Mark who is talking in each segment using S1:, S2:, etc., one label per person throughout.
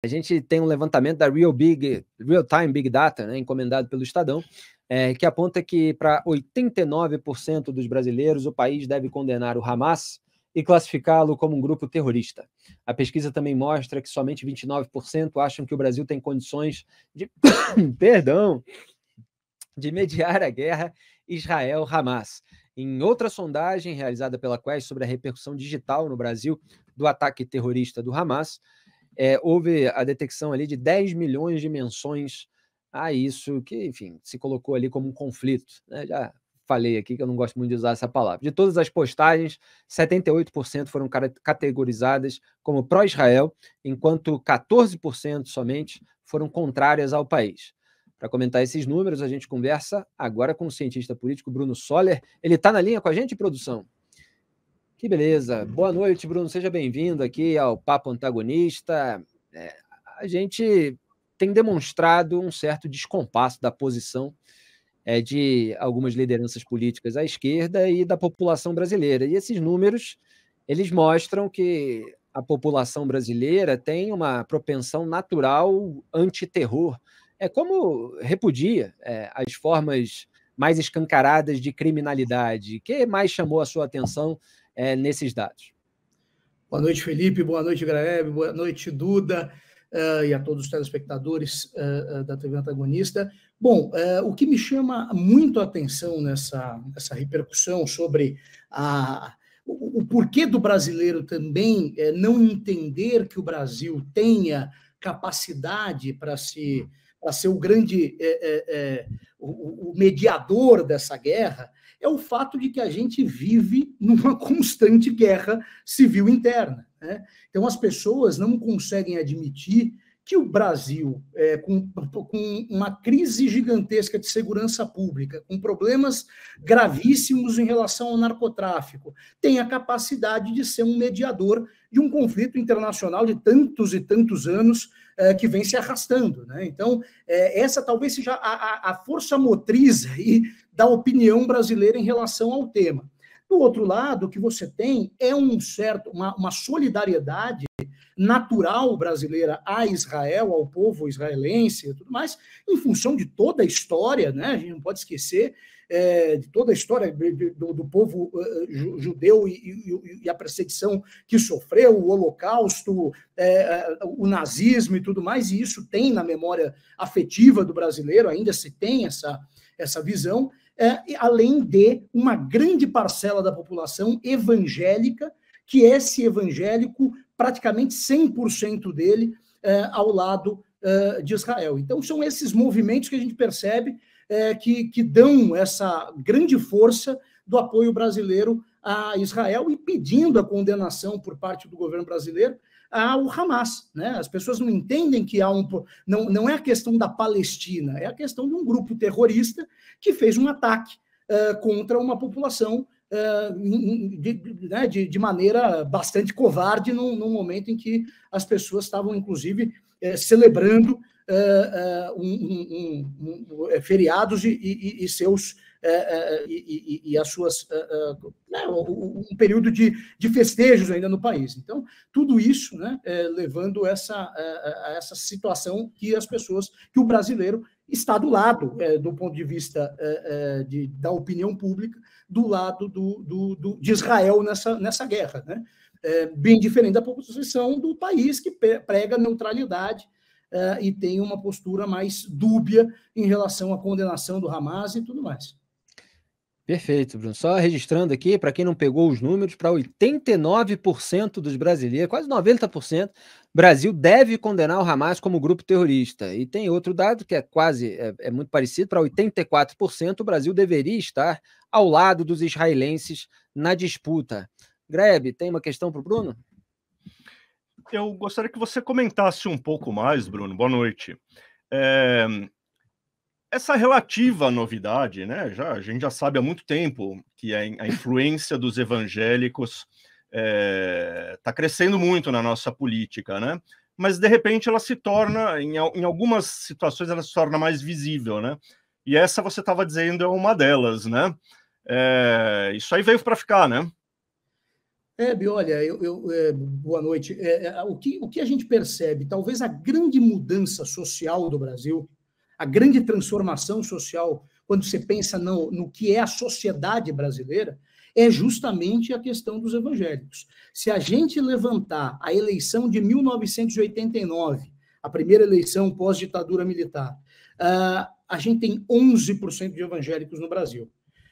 S1: A gente tem um levantamento da Real Time Big Data, né, encomendado pelo Estadão, que aponta que para 89% dos brasileiros o país deve condenar o Hamas e classificá-lo como um grupo terrorista. A pesquisa também mostra que somente 29% acham que o Brasil tem condições de, de mediar a guerra Israel-Hamas. Em outra sondagem realizada pela Quest sobre a repercussão digital no Brasil do ataque terrorista do Hamas, houve a detecção ali de 10 milhões de menções a isso, que, enfim, se colocou ali como um conflito, né? Já falei aqui que eu não gosto muito de usar essa palavra. De todas as postagens, 78% foram categorizadas como pró-Israel, enquanto 14% somente foram contrárias ao país. Para comentar esses números, a gente conversa agora com o cientista político Bruno Soller. Ele está na linha com a gente, produção? Que beleza. Boa noite, Bruno. Seja bem-vindo aqui ao Papo Antagonista. A gente tem demonstrado um certo descompasso da posição de algumas lideranças políticas à esquerda e da população brasileira. E esses números, eles mostram que a população brasileira tem uma propensão natural antiterror. Como repudia as formas mais escancaradas de criminalidade. O que mais chamou a sua atenção nesses dados?
S2: Boa noite, Felipe. Boa noite, Graeb. Boa noite, Duda. E a todos os telespectadores da TV Antagonista. Bom, o que me chama muito a atenção nessa repercussão sobre o porquê do brasileiro também não entender que o Brasil tenha capacidade para ser o grande o mediador dessa guerra, é o fato de que a gente vive numa constante guerra civil interna, né? Então, as pessoas não conseguem admitir que o Brasil, com uma crise gigantesca de segurança pública, com problemas gravíssimos em relação ao narcotráfico, tem a capacidade de ser um mediador de um conflito internacional de tantos e tantos anos que vem se arrastando, né? Então, essa talvez seja a força motriz aí da opinião brasileira em relação ao tema. Do outro lado, o que você tem é uma solidariedade natural brasileira a Israel, ao povo israelense e tudo mais, em função de toda a história, né? A gente não pode esquecer de toda a história do povo judeu e a perseguição que sofreu, o Holocausto, o nazismo e tudo mais, e isso tem na memória afetiva do brasileiro, ainda se tem essa visão, além de uma grande parcela da população evangélica, que esse evangélico, praticamente 100% dele, ao lado de Israel. Então, são esses movimentos que a gente percebe que dão essa grande força do apoio brasileiro a Israel e pedindo a condenação por parte do governo brasileiro ao Hamas, né? As pessoas não entendem que não é a questão da Palestina, é a questão de um grupo terrorista que fez um ataque contra uma população de maneira bastante covarde num momento em que as pessoas estavam, inclusive, celebrando feriados e seus e as suas um período de festejos ainda no país. Então, tudo isso, né, levando a essa situação que que o brasileiro está do lado, do ponto de vista da opinião pública, do lado de Israel nessa guerra, né? Bem diferente da posição do país que prega neutralidade e tem uma postura mais dúbia em relação à condenação do Hamas e tudo mais.
S1: Perfeito, Bruno. Só registrando aqui, para quem não pegou os números, para 89% dos brasileiros, quase 90%, Brasil deve condenar o Hamas como grupo terrorista. E tem outro dado que é muito parecido, para 84%, o Brasil deveria estar ao lado dos israelenses na disputa. Grebe, tem uma questão para o Bruno?
S3: Eu gostaria que você comentasse um pouco mais, Bruno. Boa noite. Essa relativa novidade, né? A gente já sabe há muito tempo que a influência dos evangélicos está crescendo muito na nossa política, né? Mas de repente ela se torna, em algumas situações, ela se torna mais visível, né? E essa você estava dizendo é uma delas, né? Isso aí veio para ficar, né?
S2: Olha, boa noite. O que a gente percebe, talvez a grande mudança social do Brasil, a grande transformação social, quando você pensa no que é a sociedade brasileira, é justamente a questão dos evangélicos. Se a gente levantar a eleição de 1989, a primeira eleição pós-ditadura militar, a gente tem 11% de evangélicos no Brasil.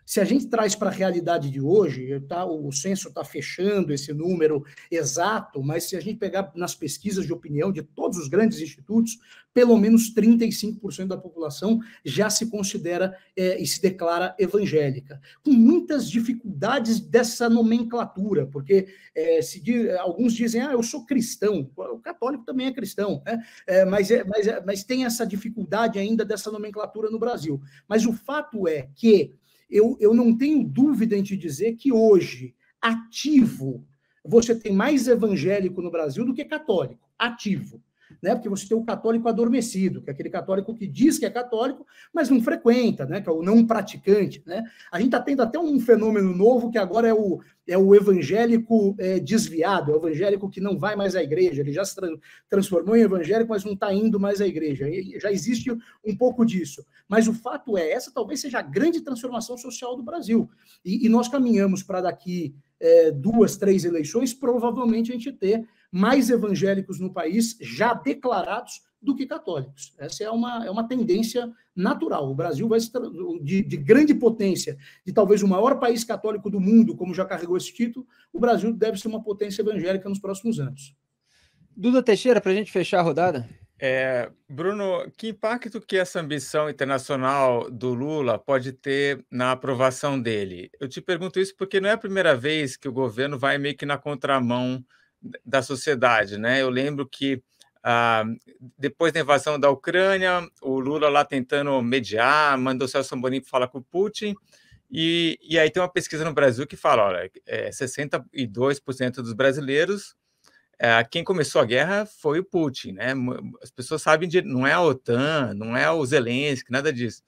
S2: Se a gente traz para a realidade de hoje, o censo está fechando esse número exato, mas se a gente pegar nas pesquisas de opinião de todos os grandes institutos, pelo menos 35% da população já se considera e se declara evangélica, com muitas dificuldades dessa nomenclatura, porque alguns dizem, eu sou cristão, o católico também é cristão, né? Mas tem essa dificuldade ainda dessa nomenclatura no Brasil. Mas o fato é que eu não tenho dúvida em te dizer que hoje, ativo, você tem mais evangélico no Brasil do que católico, ativo. Né? Porque você tem o católico adormecido, que é aquele católico que diz que é católico, mas não frequenta, né? Que é o não praticante. Né? A gente está tendo até um fenômeno novo, que agora é o evangélico desviado, é o evangélico que não vai mais à igreja, ele já se transformou em evangélico, mas não está indo mais à igreja. E já existe um pouco disso. Mas o fato é, essa talvez seja a grande transformação social do Brasil. E nós caminhamos para daqui 2, 3 eleições, provavelmente a gente ter mais evangélicos no país já declarados do que católicos. Essa é uma tendência natural. O Brasil vai de grande potência, de talvez o maior país católico do mundo, como já carregou esse título, o Brasil deve ser uma potência evangélica nos próximos anos.
S1: Duda Teixeira, para a gente fechar a rodada.
S4: Bruno, que impacto que essa ambição internacional do Lula pode ter na aprovação dele? Eu te pergunto isso porque não é a primeira vez que o governo vai meio que na contramão da sociedade, né? Eu lembro que depois da invasão da Ucrânia, o Lula lá tentando mediar, mandou o Celso Amorim falar com o Putin, e aí tem uma pesquisa no Brasil que fala, olha, 62% dos brasileiros, quem começou a guerra foi o Putin, né? As pessoas sabem, não é a OTAN, não é o Zelensky, nada disso.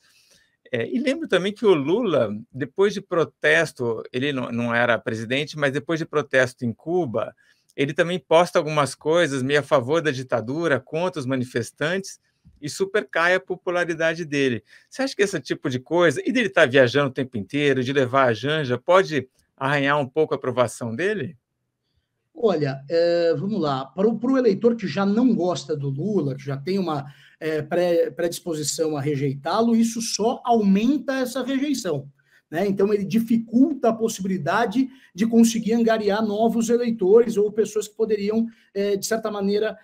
S4: E lembro também que o Lula, depois de protesto, ele não era presidente, mas depois de protesto em Cuba, ele também posta algumas coisas meio a favor da ditadura, contra os manifestantes, e super cai a popularidade dele. Você acha que esse tipo de coisa, e dele estar viajando o tempo inteiro, de levar a Janja, pode arranhar um pouco a aprovação dele?
S2: Olha, vamos lá. Para o eleitor que já não gosta do Lula, que já tem uma predisposição a rejeitá-lo, isso só aumenta essa rejeição. Né? Então, ele dificulta a possibilidade de conseguir angariar novos eleitores ou pessoas que poderiam, de certa maneira,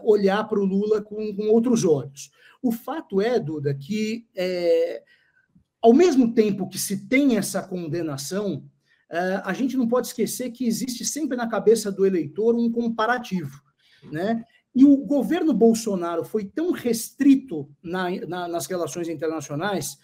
S2: olhar para o Lula com outros olhos. O fato é, Duda, que, ao mesmo tempo que se tem essa condenação, a gente não pode esquecer que existe sempre na cabeça do eleitor um comparativo. Né? E o governo Bolsonaro foi tão restrito nas relações internacionais,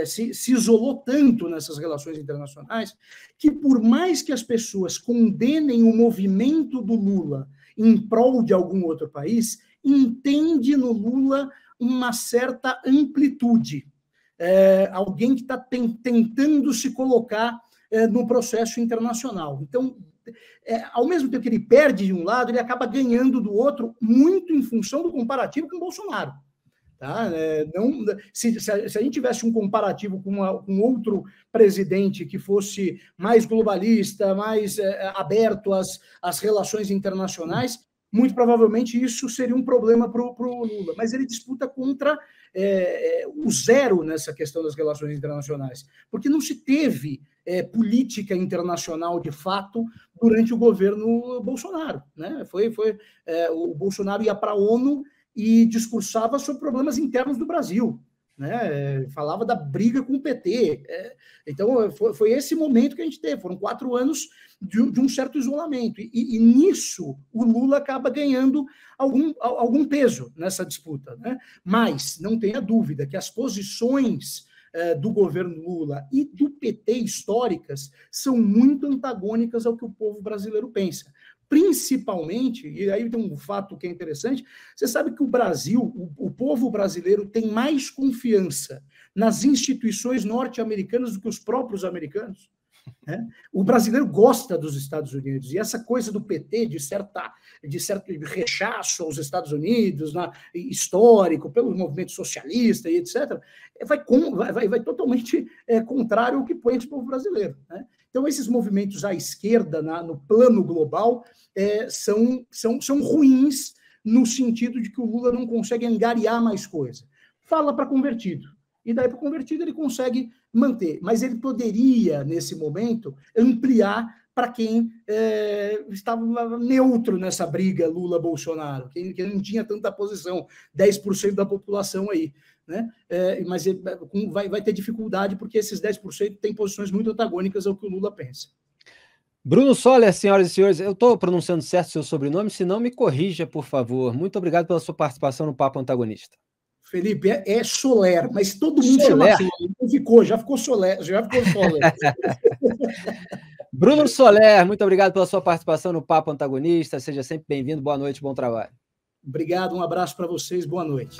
S2: se isolou tanto nessas relações internacionais, que por mais que as pessoas condenem o movimento do Lula em prol de algum outro país, entende no Lula uma certa amplitude. Alguém que está tentando se colocar no processo internacional. Então, ao mesmo tempo que ele perde de um lado, ele acaba ganhando do outro, muito em função do comparativo com o Bolsonaro. Tá? Se a gente tivesse um comparativo com outro presidente que fosse mais globalista, mais aberto às relações internacionais, muito provavelmente isso seria um problema para o Lula. Mas ele disputa contra o zero nessa questão das relações internacionais, porque não se teve política internacional de fato durante o governo Bolsonaro. Né? O Bolsonaro ia para a ONU e discursava sobre problemas internos do Brasil. Né? Falava da briga com o PT. Então, foi esse momento que a gente teve. Foram 4 anos de um certo isolamento. E nisso, o Lula acaba ganhando algum peso nessa disputa. Né? Mas, não tenha dúvida que as posições do governo Lula e do PT históricas são muito antagônicas ao que o povo brasileiro pensa. Principalmente, e aí tem um fato que é interessante, você sabe que o Brasil, o povo brasileiro tem mais confiança nas instituições norte-americanas do que os próprios americanos. né? O brasileiro gosta dos Estados Unidos, e essa coisa do PT, de certo rechaço aos Estados Unidos, histórico, pelo movimento socialista e etc., vai totalmente contrário ao que põe esse povo brasileiro, né? Então, esses movimentos à esquerda, no plano global, são ruins no sentido de que o Lula não consegue angariar mais coisa. Fala para convertido. E daí, para o convertido, ele consegue manter. Mas ele poderia, nesse momento, ampliar para quem estava neutro nessa briga Lula-Bolsonaro, quem não tinha tanta posição, 10% da população aí, né? Mas vai ter dificuldade, porque esses 10% têm posições muito antagônicas ao que o Lula pensa.
S1: Bruno Soller, senhoras e senhores, eu estou pronunciando certo o seu sobrenome, se não me corrija, por favor. Muito obrigado pela sua participação no Papo Antagonista.
S2: Felipe, é Soler, mas todo mundo chama assim, já ficou Soler.
S1: Bruno Soller, muito obrigado pela sua participação no Papo Antagonista, seja sempre bem-vindo, boa noite, bom trabalho.
S2: Obrigado, um abraço para vocês, boa noite.